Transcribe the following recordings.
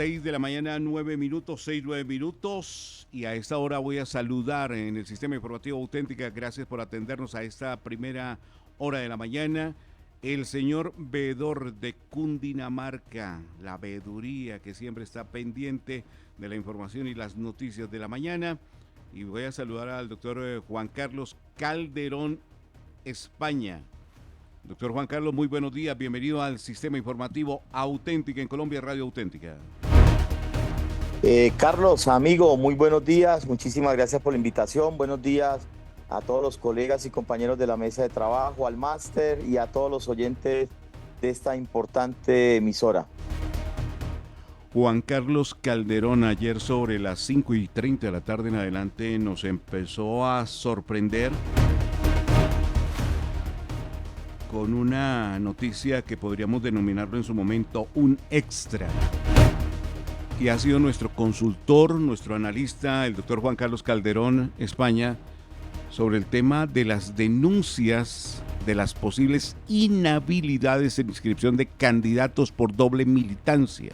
6 de la mañana, 9 minutos, 6, 9 minutos. Y a esta hora voy a saludar en el Sistema Informativo Auténtica. Gracias por atendernos a esta primera hora de la mañana. El señor veedor de Cundinamarca, la veeduría que siempre está pendiente de la información y las noticias de la mañana. Y voy a saludar al doctor Juan Carlos Calderón España. Doctor Juan Carlos, muy buenos días, bienvenido al Sistema Informativo Auténtica en Colombia, Radio Auténtica. Carlos, amigo, muy buenos días, muchísimas gracias por la invitación, buenos días a todos los colegas y compañeros de la mesa de trabajo, al máster y a todos los oyentes de esta importante emisora. Juan Carlos Calderón, ayer sobre las 5:30 de la tarde en adelante nos empezó a sorprender con una noticia que podríamos denominarlo en su momento un extra. Y ha sido nuestro consultor, nuestro analista, el doctor Juan Carlos Calderón España, sobre el tema de las denuncias de las posibles inhabilidades en inscripción de candidatos por doble militancia.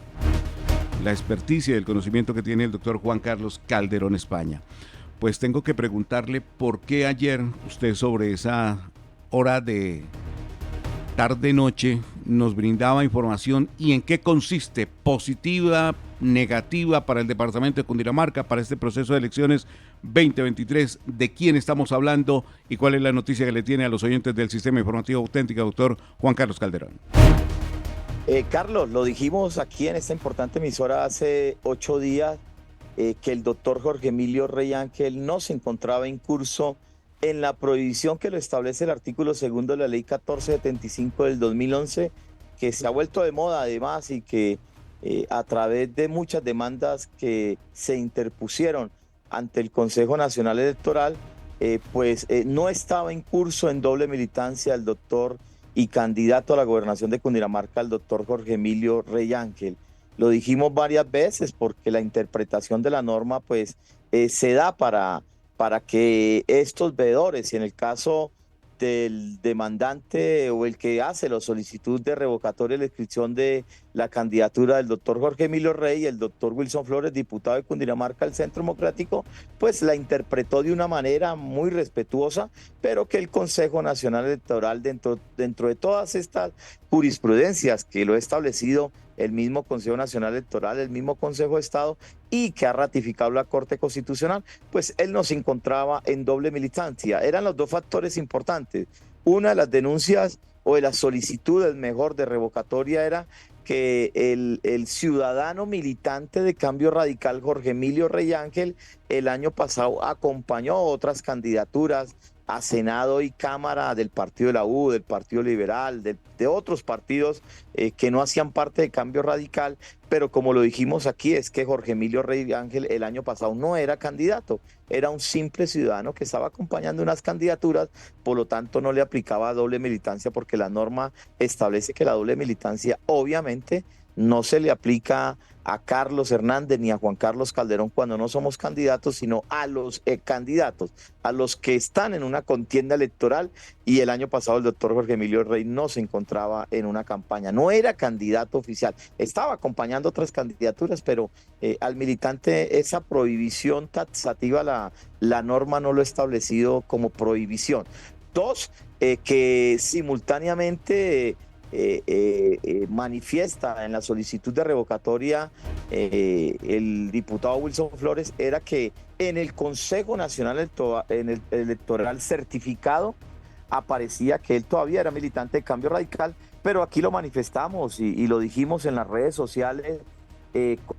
La experticia y el conocimiento que tiene el doctor Juan Carlos Calderón España. Pues tengo que preguntarle por qué ayer usted sobre esa hora de tarde-noche nos brindaba información y en qué consiste, positiva, negativa para el departamento de Cundinamarca, para este proceso de elecciones 2023, de quién estamos hablando y cuál es la noticia que le tiene a los oyentes del Sistema Informativo Auténtica, doctor Juan Carlos Calderón. Carlos, lo dijimos aquí en esta importante emisora hace 8 días, que el doctor Jorge Emilio Rey Ángel no se encontraba en curso en la prohibición que lo establece el artículo 2 de la ley 1475 del 2011, que se ha vuelto de moda además y que a través de muchas demandas que se interpusieron ante el Consejo Nacional Electoral, no estaba en curso en doble militancia el doctor y candidato a la gobernación de Cundinamarca, el doctor Jorge Emilio Rey Ángel. Lo dijimos varias veces porque la interpretación de la norma se da para que estos veedores, y en el caso del demandante o el que hace la solicitud de revocatoria de la inscripción de la candidatura del doctor Jorge Emilio Rey y el doctor Wilson Flores, diputado de Cundinamarca del Centro Democrático, pues la interpretó de una manera muy respetuosa, pero que el Consejo Nacional Electoral, dentro de todas estas jurisprudencias que lo ha establecido el mismo Consejo Nacional Electoral, el mismo Consejo de Estado y que ha ratificado la Corte Constitucional, pues él no se encontraba en doble militancia. Eran los dos factores importantes. Una de las denuncias o de las solicitudes, mejor, de revocatoria era que el ciudadano militante de Cambio Radical, Jorge Emilio Rey Ángel, el año pasado acompañó a otras candidaturas a Senado y Cámara del Partido de la U, del Partido Liberal, de otros partidos que no hacían parte de Cambio Radical, pero como lo dijimos aquí, es que Jorge Emilio Rey Ángel el año pasado no era candidato, era un simple ciudadano que estaba acompañando unas candidaturas, por lo tanto no le aplicaba doble militancia porque la norma establece que la doble militancia obviamente no se le aplica a Carlos Hernández ni a Juan Carlos Calderón cuando no somos candidatos, sino a los candidatos, a los que están en una contienda electoral, y el año pasado el doctor Jorge Emilio Rey no se encontraba en una campaña, no era candidato oficial, estaba acompañando otras candidaturas, pero al militante esa prohibición taxativa, la norma no lo ha establecido como prohibición. Dos, que simultáneamente manifiesta en la solicitud de revocatoria el diputado Wilson Flores, era que en el Consejo Nacional Electoral certificado aparecía que él todavía era militante de Cambio Radical, pero aquí lo manifestamos y lo dijimos en las redes sociales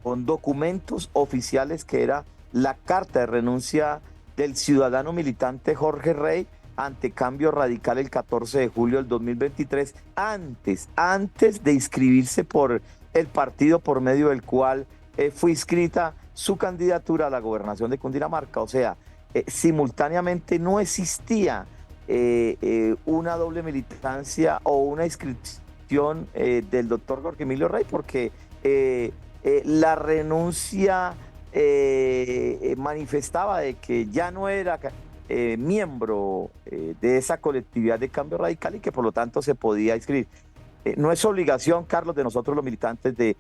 con documentos oficiales, que era la carta de renuncia del ciudadano militante Jorge Rey ante Cambio Radical el 14 de julio del 2023, antes de inscribirse por el partido por medio del cual fue inscrita su candidatura a la gobernación de Cundinamarca. O sea, simultáneamente no existía una doble militancia o una inscripción del doctor Jorge Emilio Rey, porque la renuncia manifestaba de que ya no era miembro de esa colectividad de Cambio Radical y que por lo tanto se podía inscribir. no es obligación, Carlos, de nosotros los militantes de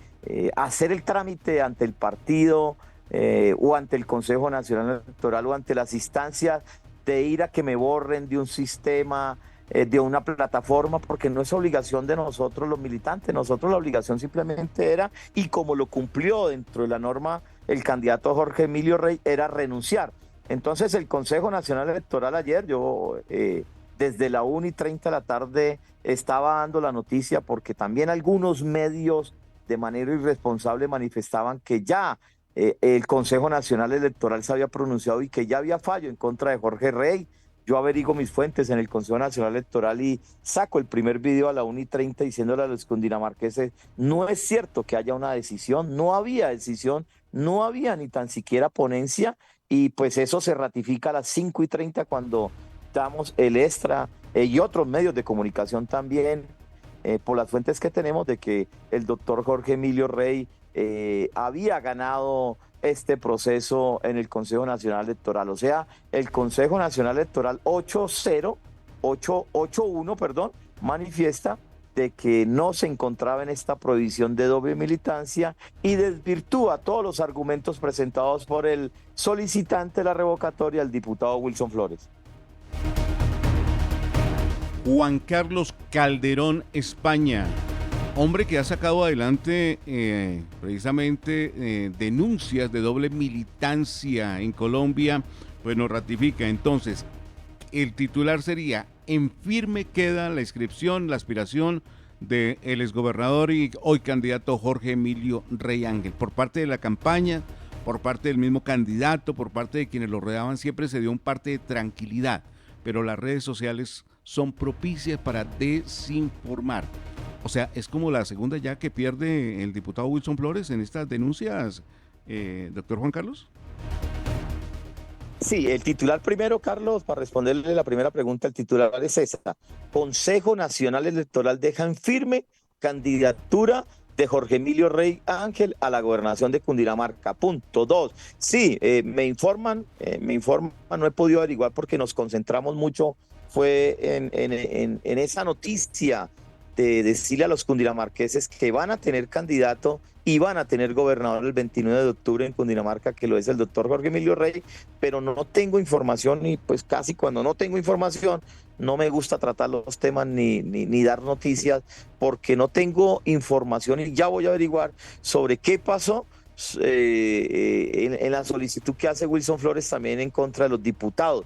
hacer el trámite ante el partido o ante el Consejo Nacional Electoral o ante las instancias de ir a que me borren de un sistema, de una plataforma, porque no es obligación de nosotros los militantes. Nosotros la obligación simplemente era, y como lo cumplió dentro de la norma el candidato Jorge Emilio Rey, era renunciar. Entonces el Consejo Nacional Electoral ayer, yo desde la 1:30 de la tarde estaba dando la noticia, porque también algunos medios de manera irresponsable manifestaban que ya el Consejo Nacional Electoral se había pronunciado y que ya había fallo en contra de Jorge Rey. Yo averiguo mis fuentes en el Consejo Nacional Electoral y saco el primer video a la 1:30 diciéndole a los cundinamarqueses, no es cierto que haya una decisión, no había decisión, no había ni tan siquiera ponencia, y pues eso se ratifica a las 5:30 cuando damos el extra y otros medios de comunicación también, por las fuentes que tenemos, de que el doctor Jorge Emilio Rey había ganado este proceso en el Consejo Nacional Electoral. O sea, el Consejo Nacional Electoral 881, perdón, manifiesta de que no se encontraba en esta prohibición de doble militancia y desvirtúa todos los argumentos presentados por el solicitante de la revocatoria, el diputado Wilson Flores. Juan Carlos Calderón, España. Hombre que ha sacado adelante precisamente denuncias de doble militancia en Colombia, pues nos ratifica. Entonces, el titular sería: en firme queda la inscripción, la aspiración del exgobernador y hoy candidato Jorge Emilio Rey Ángel. Por parte de la campaña, por parte del mismo candidato, por parte de quienes lo rodeaban, siempre se dio un parte de tranquilidad, pero las redes sociales son propicias para desinformar. O sea, es como la segunda ya que pierde el diputado Wilson Flores en estas denuncias, doctor Juan Carlos. Sí, el titular primero, Carlos, para responderle la primera pregunta, el titular es esa. Consejo Nacional Electoral deja en firme candidatura de Jorge Emilio Rey Ángel a la gobernación de Cundinamarca. Punto. 2. Sí, me informan, no he podido averiguar porque nos concentramos mucho, fue en esa noticia de decirle a los cundinamarqueses que van a tener candidato y van a tener gobernador el 29 de octubre en Cundinamarca, que lo es el doctor Jorge Emilio Rey, pero no tengo información, y pues casi cuando no tengo información no me gusta tratar los temas ni dar noticias, porque no tengo información y ya voy a averiguar sobre qué pasó en la solicitud que hace Wilson Flores también en contra de los diputados.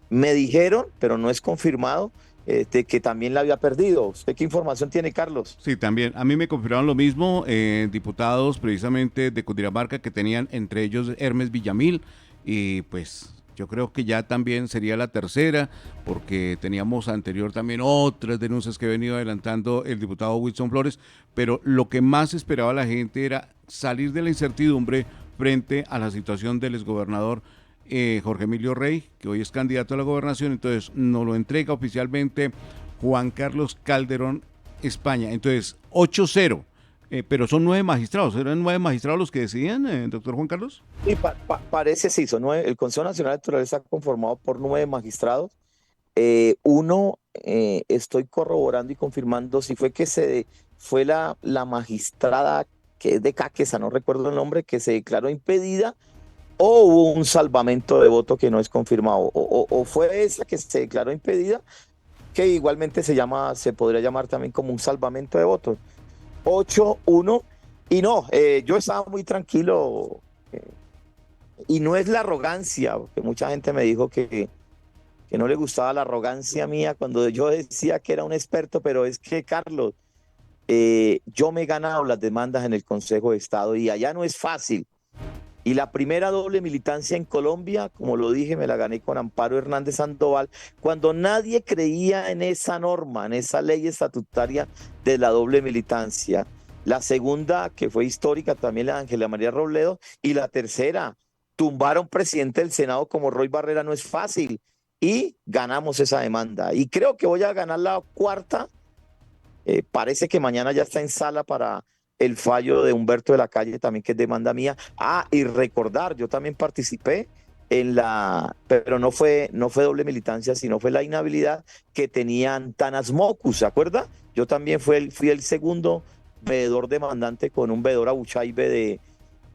Me dijeron, pero no es confirmado, de que también la había perdido. ¿Usted qué información tiene, Carlos? Sí, también. A mí me confirmaron lo mismo, diputados precisamente de Cundinamarca que tenían entre ellos Hermes Villamil, y pues yo creo que ya también sería la tercera, porque teníamos anterior también otras denuncias que ha venido adelantando el diputado Wilson Flores, pero lo que más esperaba la gente era salir de la incertidumbre frente a la situación del exgobernador Jorge Emilio Rey, que hoy es candidato a la gobernación. Entonces nos lo entrega oficialmente Juan Carlos Calderón, España. Entonces 8-0, pero son 9 magistrados. ¿Eran 9 magistrados los que decidían, doctor Juan Carlos? Sí, parece sí, son 9. El Consejo Nacional Electoral está conformado por 9 magistrados. Uno, estoy corroborando y confirmando si fue que fue la magistrada que es de Caquesa, no recuerdo el nombre, que se declaró impedida, o hubo un salvamento de voto que no es confirmado, o fue esa que se declaró impedida, que igualmente se podría llamar también como un salvamento de votos. 8-1, y no, yo estaba muy tranquilo, y no es la arrogancia, porque mucha gente me dijo que no le gustaba la arrogancia mía cuando yo decía que era un experto, pero es que, Carlos, yo me he ganado las demandas en el Consejo de Estado y allá no es fácil. Y la primera doble militancia en Colombia, como lo dije, me la gané con Amparo Hernández Sandoval, cuando nadie creía en esa norma, en esa ley estatutaria de la doble militancia. La segunda, que fue histórica, también la de Ángela María Robledo. Y la tercera, tumbar a un presidente del Senado como Roy Barrera no es fácil. Y ganamos esa demanda. Y creo que voy a ganar la cuarta. Parece que mañana ya está en sala para el fallo de Humberto de la Calle, también que es demanda mía. Y recordar, yo también participé pero no fue doble militancia, sino fue la inhabilidad que tenían Tanas Mocus, ¿se acuerda? Yo también fui el segundo veedor demandante con un veedor Abuchaibe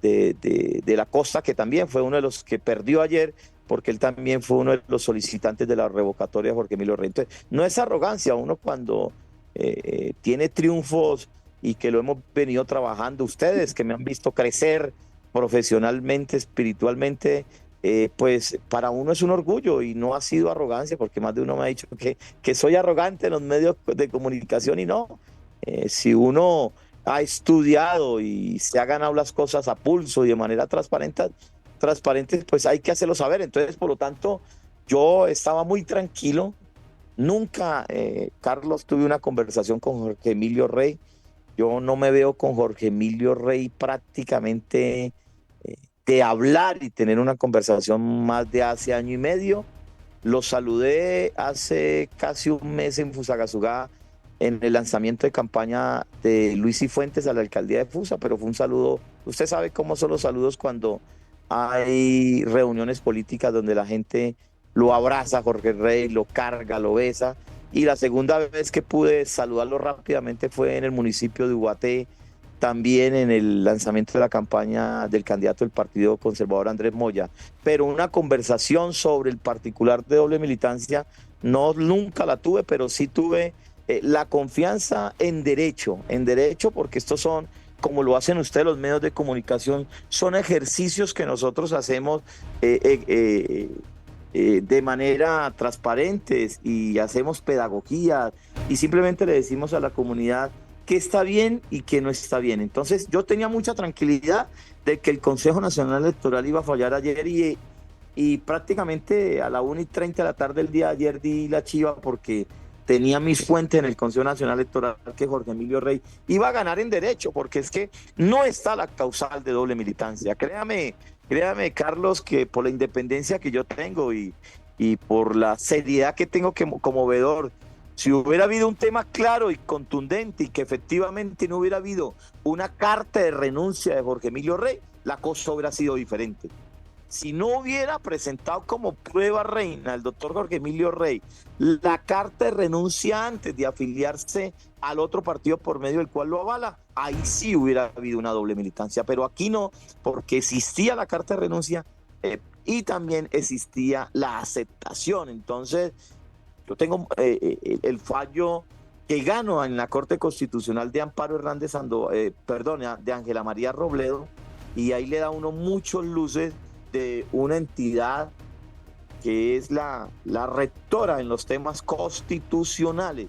de la Costa, que también fue uno de los que perdió ayer, porque él también fue uno de los solicitantes de la revocatoria de Jorge Emilio Rey. Entonces, no es arrogancia, uno cuando tiene triunfos y que lo hemos venido trabajando, ustedes que me han visto crecer profesionalmente, espiritualmente, pues para uno es un orgullo y no ha sido arrogancia, porque más de uno me ha dicho que soy arrogante en los medios de comunicación y no. Si uno ha estudiado y se ha ganado las cosas a pulso y de manera transparente, pues hay que hacerlo saber. Entonces, por lo tanto, yo estaba muy tranquilo. Nunca, Carlos, tuve una conversación con Jorge Emilio Rey. Yo no me veo con Jorge Emilio Rey prácticamente de hablar y tener una conversación más de hace año y medio. Lo saludé hace casi un mes en Fusagasugá en el lanzamiento de campaña de Luis Cifuentes a la alcaldía de Fusa, pero fue un saludo. Usted sabe cómo son los saludos cuando hay reuniones políticas donde la gente lo abraza, Jorge Rey, lo carga, lo besa. Y la segunda vez que pude saludarlo rápidamente fue en el municipio de Ubaté, también en el lanzamiento de la campaña del candidato del Partido Conservador Andrés Moya. Pero una conversación sobre el particular de doble militancia, no, nunca la tuve, pero sí tuve la confianza en derecho, porque estos son, como lo hacen ustedes los medios de comunicación, son ejercicios que nosotros hacemos de manera transparente y hacemos pedagogía y simplemente le decimos a la comunidad qué está bien y qué no está bien. Entonces yo tenía mucha tranquilidad de que el Consejo Nacional Electoral iba a fallar ayer y prácticamente a la 1:30 de la tarde del día de ayer di la chiva porque tenía mis fuentes en el Consejo Nacional Electoral que Jorge Emilio Rey iba a ganar en derecho, porque es que no está la causal de doble militancia. Créame, Carlos, que por la independencia que yo tengo y por la seriedad que tengo como veedor, si hubiera habido un tema claro y contundente y que efectivamente no hubiera habido una carta de renuncia de Jorge Emilio Rey, la cosa hubiera sido diferente. Si no hubiera presentado como prueba reina el doctor Jorge Emilio Rey la carta de renuncia antes de afiliarse al otro partido por medio del cual lo avala, ahí sí hubiera habido una doble militancia, pero aquí no, porque existía la carta de renuncia y también existía la aceptación. Entonces, yo tengo el fallo que gano en la Corte Constitucional de Amparo Hernández de Ángela María Robledo, y ahí le da a uno muchos luces de una entidad que es la rectora en los temas constitucionales.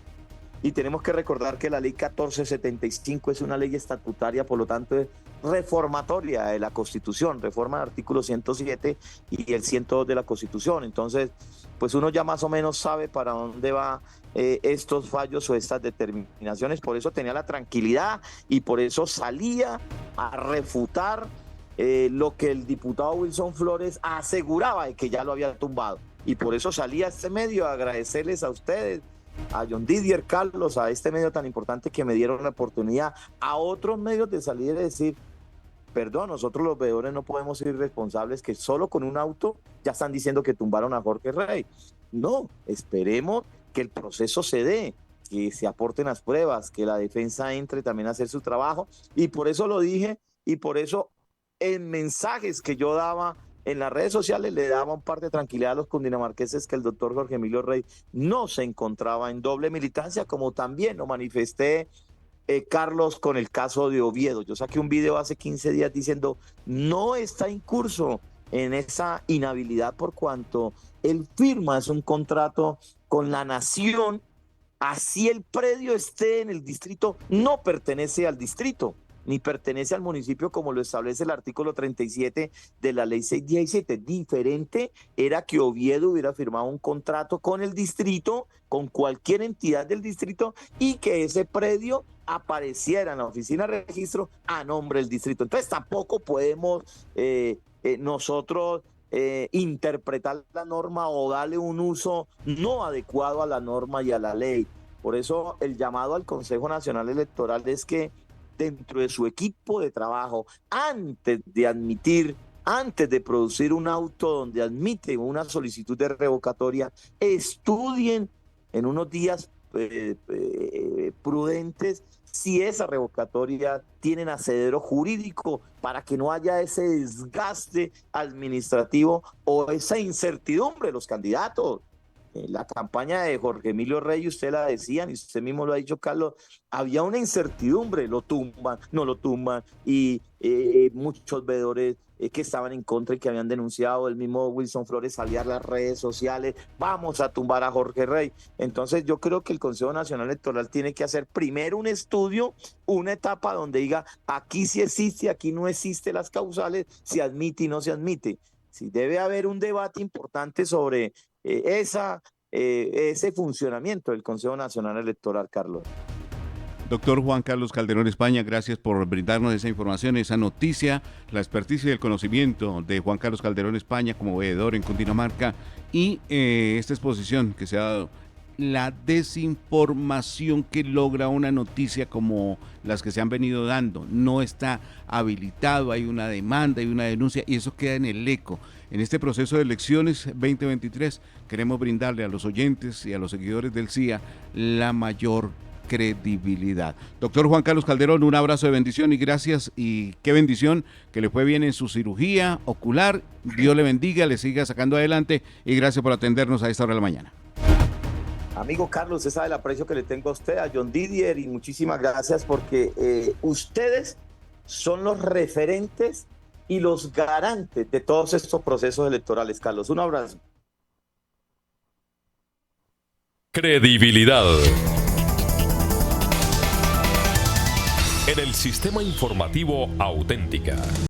Y tenemos que recordar que la ley 1475 es una ley estatutaria, por lo tanto es reformatoria de la Constitución, reforma el artículo 107 y el 102 de la Constitución. Entonces, pues uno ya más o menos sabe para dónde va estos fallos o estas determinaciones. Por eso tenía la tranquilidad y por eso salía a refutar lo que el diputado Wilson Flores aseguraba de que ya lo había tumbado. Y por eso salía a este medio a agradecerles a ustedes, a John Didier, Carlos, a este medio tan importante que me dieron la oportunidad, a otros medios de salir y decir, perdón, nosotros los veedores no podemos ser responsables que solo con un auto ya están diciendo que tumbaron a Jorge Rey. No, esperemos que el proceso se dé, que se aporten las pruebas, que la defensa entre también a hacer su trabajo, y por eso lo dije, y por eso en mensajes que yo daba en las redes sociales le daba un par de tranquilidad a los cundinamarqueses que el doctor Jorge Emilio Rey no se encontraba en doble militancia, como también lo manifesté, Carlos, con el caso de Oviedo. Yo saqué un video hace 15 días diciendo no está incurso en esa inhabilidad por cuanto él firma es un contrato con la nación, así el predio esté en el distrito, no pertenece al distrito ni pertenece al municipio como lo establece el artículo 37 de la ley 617. Diferente era que Oviedo hubiera firmado un contrato con el distrito, con cualquier entidad del distrito, y que ese predio apareciera en la oficina de registro a nombre del distrito. Entonces tampoco podemos nosotros interpretar la norma o darle un uso no adecuado a la norma y a la ley. Por eso el llamado al Consejo Nacional Electoral es que dentro de su equipo de trabajo, antes de producir un auto donde admiten una solicitud de revocatoria, estudien en unos días prudentes si esa revocatoria tienen asedero jurídico para que no haya ese desgaste administrativo o esa incertidumbre de los candidatos. La campaña de Jorge Emilio Rey, usted la decían y usted mismo lo ha dicho, Carlos, había una incertidumbre, lo tumban, no lo tumban, y muchos veedores que estaban en contra y que habían denunciado, el mismo Wilson Flores salía a las redes sociales, vamos a tumbar a Jorge Rey. Entonces yo creo que el Consejo Nacional Electoral tiene que hacer primero un estudio, una etapa donde diga, aquí sí existe, aquí no existe las causales, se admite y no se admite. Sí, debe haber un debate importante sobre ese funcionamiento del Consejo Nacional Electoral, Carlos. Doctor Juan Carlos Calderón España, gracias por brindarnos esa información, esa noticia, la experticia y el conocimiento de Juan Carlos Calderón España como veedor en Cundinamarca y esta exposición que se ha dado. La desinformación que logra una noticia como las que se han venido dando. No está habilitado, hay una demanda, hay una denuncia y eso queda en el eco. En este proceso de elecciones 2023 queremos brindarle a los oyentes y a los seguidores del CIA la mayor credibilidad. Doctor Juan Carlos Calderón, un abrazo de bendición y gracias, y qué bendición que le fue bien en su cirugía ocular. Dios le bendiga, le siga sacando adelante y gracias por atendernos a esta hora de la mañana. Amigo Carlos, usted sabe el aprecio que le tengo a usted, a John Didier, y muchísimas gracias porque ustedes son los referentes y los garantes de todos estos procesos electorales, Carlos. Un abrazo. Credibilidad. En el sistema informativo Auténtica.